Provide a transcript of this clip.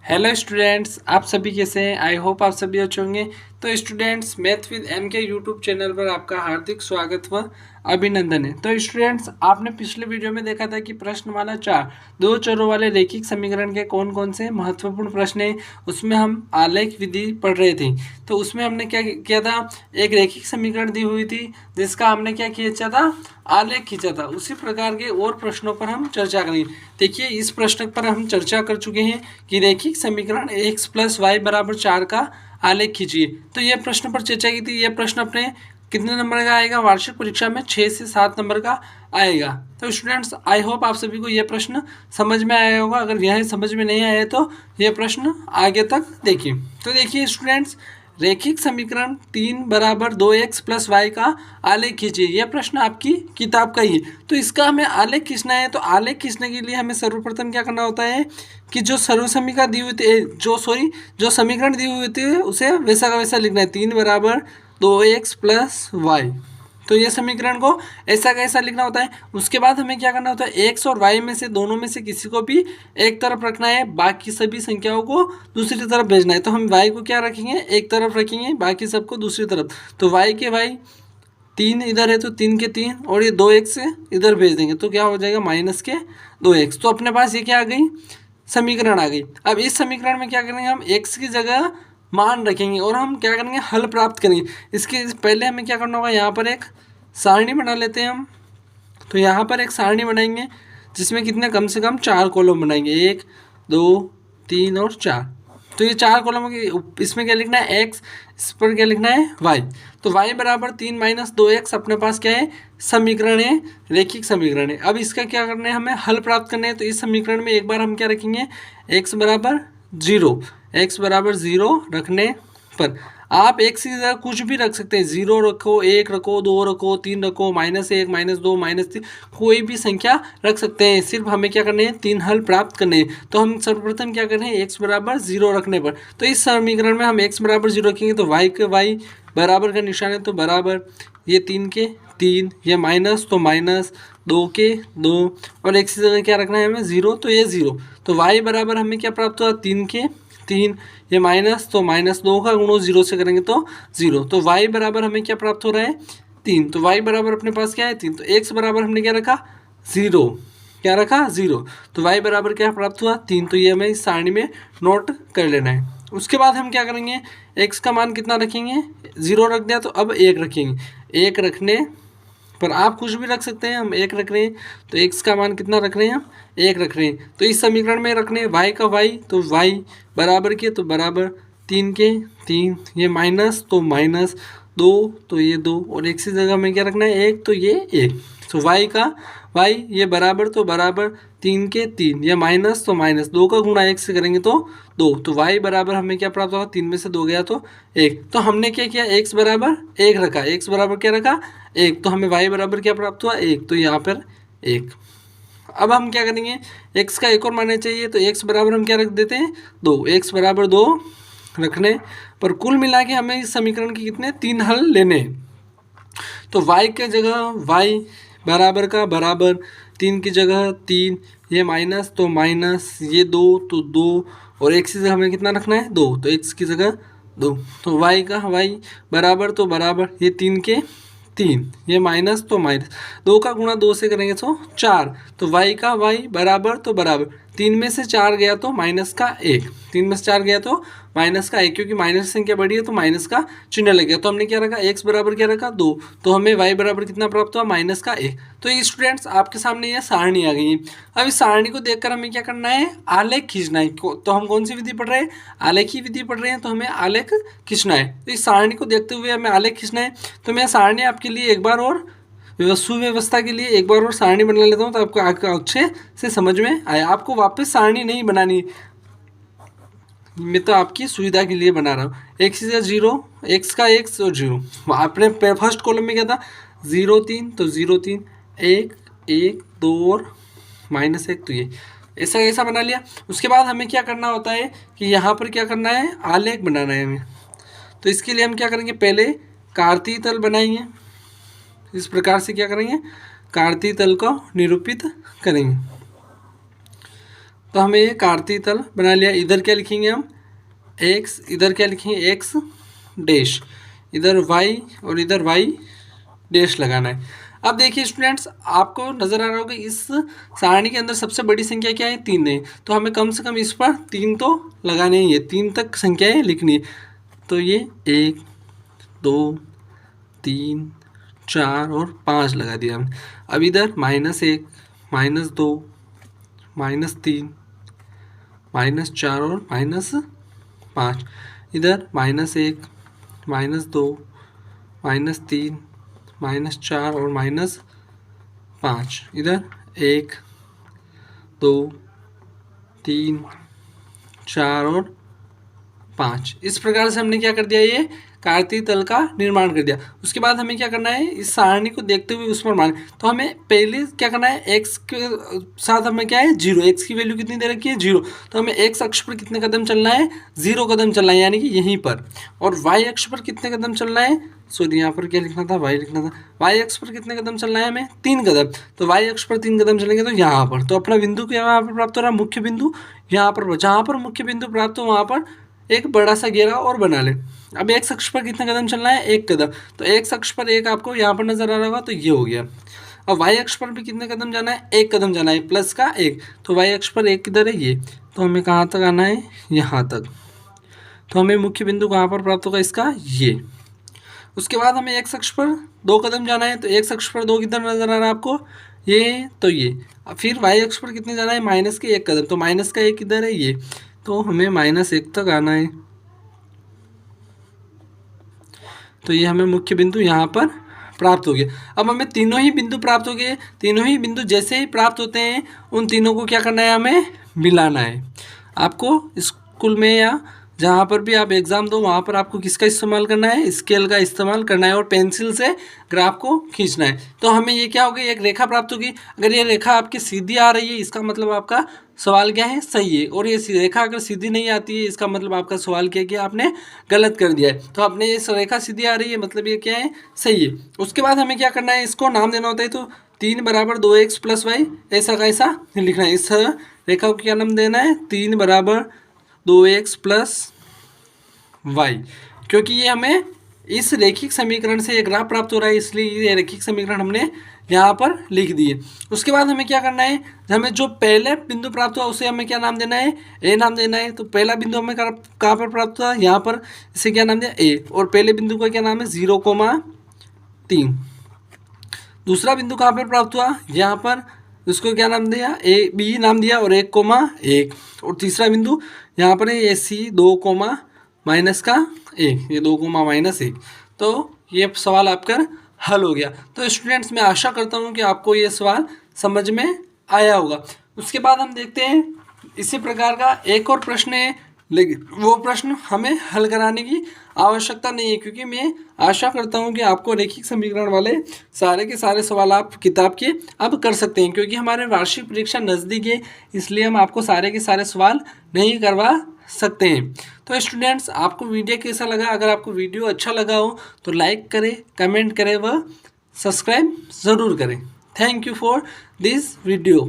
Hello students, आप सभी कैसे हैं। आई होप आप सभी अच्छे होंगे। तो स्टूडेंट्स, मैथ विद एम के यूट्यूब चैनल पर आपका हार्दिक स्वागत व अभिनंदन है। तो स्टूडेंट्स, आपने पिछले वीडियो में देखा था कि प्रश्नमाला 4 दो चरों वाले रैखिक समीकरण के कौन कौन से महत्वपूर्ण प्रश्न हैं। उसमें हम आलेख विधि पढ़ रहे थे। तो उसमें हमने क्या किया था, एक रैखिक समीकरण दी हुई थी जिसका हमने क्या खींचा था, आलेख खींचा था। उसी प्रकार के और प्रश्नों पर हम चर्चा करेंगे। देखिए, इस प्रश्न पर हम चर्चा कर चुके हैं कि रैखिक समीकरण x + y = 4 का आलेख खींचिए। तो यह प्रश्न पर चर्चा की थी। यह प्रश्न अपने कितने नंबर का आएगा, वार्षिक परीक्षा में 6 से 7 नंबर का आएगा। तो स्टूडेंट्स, आई होप आप सभी को यह प्रश्न समझ में आया होगा। अगर यह समझ में नहीं आया है तो यह प्रश्न आगे तक देखिए। तो देखिए स्टूडेंट्स, रैखिक समीकरण 3 = 2x + y का आलेख खींचिए। यह प्रश्न आपकी किताब का ही है। तो इसका हमें आलेख खींचना है। तो आलेख खींचने के लिए हमें सर्वप्रथम क्या करना होता है कि जो सर्वसमीकरण दी हुई थी, जो समीकरण दी हुई थी उसे वैसा का वैसा लिखना है। 3 = 2x + y। तो ये समीकरण को ऐसा कैसा लिखना होता है। उसके बाद हमें क्या करना होता है, एक्स और वाई में से दोनों में से किसी को भी एक तरफ रखना है, बाकी सभी संख्याओं को दूसरी तरफ भेजना है। तो हम वाई को क्या रखेंगे, एक तरफ रखेंगे, बाकी सबको दूसरी तरफ। तो वाई के वाई 3 इधर है तो 3 के 3, और ये 2x इधर भेज देंगे तो क्या हो जाएगा, -2x। तो अपने पास ये क्या आ गई, समीकरण आ गई। अब इस समीकरण में क्या करेंगे, हम x की जगह मान रखेंगे और हम क्या करेंगे, हल प्राप्त करेंगे। इसके पहले हमें क्या करना होगा, यहाँ पर एक सारणी बना लेते हैं हम। तो यहाँ पर एक सारणी बनाएंगे जिसमें कितने, कम से कम 4 कॉलम बनाएंगे, 1 2 3 और 4। तो ये 4 कॉलम की, इसमें क्या लिखना है, x, इस पर क्या लिखना है, y। तो y = 3 - 2x अपने पास क्या है, समीकरण है, रैखिक समीकरण है। अब इसका क्या करना है, हमें हल प्राप्त करना है। तो इस समीकरण में एक बार हम क्या रखेंगे, x = 0। x = 0 रखने पर आप x की जगह कुछ भी रख सकते हैं। 0 रखो, 1 रखो, 2 रखो, 3 रखो, -1 -2 -3, कोई भी संख्या रख सकते हैं। सिर्फ हमें क्या करने हैं, 3 हल प्राप्त करने हैं। तो हम सर्वप्रथम क्या करें, x = 0 रखने पर, तो इस समीकरण में हम x = 0 रखेंगे तो y के y बराबर का निशान है, तो बराबर, ये 3 के 3, ये माइनस तो माइनस, 2 के 2, और x की जगह क्या रखना है हमें, 0, तो ये 0। तो y बराबर हमें क्या प्राप्त हुआ, 3 के 3, ये माइनस तो माइनस, 2 का गुणो 0 से करेंगे तो 0। तो y बराबर हमें क्या प्राप्त हो रहा है, 3। तो y बराबर अपने पास क्या है, 3। तो x बराबर हमने क्या रखा, 0। क्या रखा, 0। तो y बराबर क्या प्राप्त हुआ, 3। तो ये हमें इस सारणी में नोट कर लेना है। उसके बाद हम क्या करेंगे, x का मान कितना रखेंगे, 0 रख दिया, तो अब 1 रखेंगे। 1 रखने पर आप कुछ भी रख सकते हैं, हम 1 रख रहे हैं। तो x का मान कितना रख रहे हैं, हम 1 रख रहे हैं। तो इस समीकरण में रखने हैं y का y, तो y बराबर के, तो बराबर 3 के 3, ये माइनस तो माइनस, 2 तो ये 2, और x की जगह में क्या रखना है, 1, तो ये 1। तो y का y, ये बराबर तो बराबर 3 के 3, ये माइनस तो माइनस, 2 का गुणा 1 से करेंगे तो 2। तो y बराबर हमें क्या प्राप्त होगा, 3 में से 2 गया तो 1। तो हमने क्या किया, x बराबर 1 रखा, x बराबर क्या रखा, 1। तो हमें y बराबर क्या प्राप्त हुआ, 1। तो यहाँ पर 1। अब हम क्या करेंगे, x का एक और मानना चाहिए, तो x बराबर हम क्या रख देते हैं, 2। x = 2 रखने पर कुल मिला के हमें इस समीकरण के कितने, 3 हल लेने हैं। तो y के जगह y बराबर का बराबर, 3 की जगह 3, ये माइनस तो माइनस, ये 2 तो 2, और x की जगह हमें कितना रखना है, 2। तो x की जगह 2। तो y का y बराबर तो बराबर, ये 3 के 3, ये माइनस तो माइनस, 2 का गुणा 2 से करेंगे तो 4। तो y का y बराबर तो बराबर, 3 में से 4 गया तो माइनस का 1, 3 में से 4 गया तो माइनस का 1, क्योंकि माइनस संख्या बड़ी है तो माइनस का चिन्ह लग गया। तो हमने क्या रखा, x बराबर क्या रखा, 2। तो हमें y बराबर कितना प्राप्त हुआ, -1। तो ये स्टूडेंट्स आपके सामने यह सारणी आ गई है। अब इस सारणी को देखकर हमें क्या करना है, आलेख खींचना है। तो हम कौन सी विधि पढ़ रहे हैं, आलेखी विधि पढ़ रहे हैं, तो हमें आलेख खींचना है। तो इस सारणी को देखते हुए हमें आलेख खींचना है। तो मैं सारणी आपके लिए एक बार और सुव्यवस्था के लिए एक बार और सारणी बना लेता हूँ, तो आपको अच्छे से समझ में आए। आपको वापस सारणी नहीं बनानी, मैं तो आपकी सुविधा के लिए बना रहा हूँ। x की जगह 0, x का x और 0। आपने फर्स्ट कॉलम में क्या था, 0 3, तो 0 3, 1 1 2 और -1, तो ये ऐसा ऐसा बना लिया। उसके बाद हमें क्या करना होता है कि यहाँ पर क्या करना है, आलेख बनाना है हमें। तो इसके लिए हम क्या करेंगे, पहले कार्तीय तल बनाएंगे। इस प्रकार से क्या करेंगे, कार्तीय तल को निरूपित करेंगे। तो हमें ये कार्तीय तल बना लिया। इधर क्या लिखेंगे हम, एक्स, इधर क्या लिखेंगे एक्स डैश, इधर वाई और इधर वाई डैश लगाना है। अब देखिए स्टूडेंट्स, आपको नज़र आ रहा होगा इस सारणी के अंदर सबसे बड़ी संख्या क्या है, 3 है। तो हमें कम से कम इस पर 3 तो लगाने ही है, 3 तक संख्याएं लिखनी है। तो ये 1 2 3 4 और 5 लगा दिया हमने। अब इधर -1 -2 -3 -4 और -5, इधर -1 -2 -3 -4 और -5, इधर 1 2 3 4 और 5। इस प्रकार से हमने क्या कर दिया, ये कार्तीय तल का निर्माण कर दिया। उसके बाद हमें क्या करना है, इस सारणी को देखते हुए उस पर मान, तो हमें पहले क्या करना है, एक्स के साथ हमें क्या है 0, एक्स की वैल्यू कितनी दे रखी है 0। तो हमें एक्स अक्ष पर कितने कदम चलना है, 0 कदम चलना है, यानी कि यहीं पर। और वाई अक्ष पर कितने कदम चलना है, सॉरी यहाँ पर क्या लिखना था, वाई लिखना था। वाई अक्ष पर कितने कदम चलना है हमें, 3 कदम। तो वाई अक्ष पर 3 कदम चलेंगे तो यहाँ पर, तो अपना बिंदु यहाँ पर प्राप्त हो रहा है, मुख्य बिंदु यहाँ पर। जहाँ पर मुख्य बिंदु प्राप्त हो वहाँ पर एक बड़ा सा घेरा और बना ले। अब एक्स अक्ष पर कितने कदम चलना है, 1 कदम। तो एक्स अक्ष पर 1 आपको यहाँ पर नजर आ रहा होगा, तो ये हो गया। अब वाई अक्ष पर भी कितने कदम जाना है, 1 कदम जाना है, प्लस का 1। तो वाई अक्ष पर 1 किधर है, ये। तो हमें कहाँ तक आना है, यहाँ तक। तो हमें मुख्य बिंदु कहाँ पर प्राप्त होगा इसका, ये। उसके बाद हमें एक्स अक्ष पर 2 कदम जाना है। तो एक्स अक्ष पर 2 किधर नजर आ रहा है आपको, ये, तो ये। अब फिर वाई अक्ष पर कितने जाना है, माइनस के 1 कदम। तो माइनस का 1 किधर है, ये। तो हमें -1 तक आना है। तो ये हमें मुख्य बिंदु यहाँ पर प्राप्त हो गया। अब हमें तीनों ही बिंदु प्राप्त हो गए। तीनों ही बिंदु जैसे ही प्राप्त होते हैं, उन तीनों को क्या करना है, हमें मिलाना है। आपको स्कूल में या जहाँ पर भी आप एग्ज़ाम दो, वहाँ पर आपको किसका इस्तेमाल करना है, स्केल का इस्तेमाल करना है और पेंसिल से ग्राफ को खींचना है। तो हमें ये क्या होगी, एक रेखा प्राप्त होगी। अगर ये रेखा आपकी सीधी आ रही है, इसका मतलब आपका सवाल क्या है, सही है। और ये रेखा अगर सीधी नहीं आती है, इसका मतलब आपका सवाल क्या है कि आपने गलत कर दिया है। तो आपने ये रेखा सीधी आ रही है, मतलब ये क्या है, सही है। उसके बाद हमें क्या करना है, इसको नाम देना होता है। तो 3 = 2x + y, ऐसा का ऐसा लिखना है। इस रेखा को क्या नाम देना है, 3 = 2x + y, क्योंकि ये हमें इस रैखिक समीकरण से एक ग्राफ प्राप्त हो रहा है, इसलिए ये रैखिक समीकरण हमने यहाँ पर लिख दिए। उसके बाद हमें क्या करना है, हमें जो पहले बिंदु प्राप्त हुआ उसे हमें क्या नाम देना है, ए नाम देना है। तो पहला बिंदु हमें कहाँ पर प्राप्त हुआ, यहाँ पर, इसे क्या नाम दिया, ए। और पहले बिंदु का क्या नाम है, 0,3। दूसरा बिंदु कहाँ पर प्राप्त हुआ, यहाँ पर, उसको क्या नाम दिया, ए बी नाम दिया और 1,1। और तीसरा बिंदु यहाँ पर है, ये सी, 2, -1, ये 2, -1। तो ये सवाल आपका हल हो गया। तो स्टूडेंट्स, मैं आशा करता हूँ कि आपको ये सवाल समझ में आया होगा। उसके बाद हम देखते हैं इसी प्रकार का एक और प्रश्न है, लेकिन वो प्रश्न हमें हल कराने की आवश्यकता नहीं है, क्योंकि मैं आशा करता हूं कि आपको रैखिक समीकरण वाले सारे के सारे सवाल आप किताब के अब कर सकते हैं। क्योंकि हमारे वार्षिक परीक्षा नज़दीक है, इसलिए हम आपको सारे के सारे सवाल नहीं करवा सकते हैं। तो स्टूडेंट्स, आपको वीडियो कैसा लगा, अगर आपको वीडियो अच्छा लगा हो तो लाइक करें, कमेंट करें व सब्सक्राइब ज़रूर करें। Thank you for this video.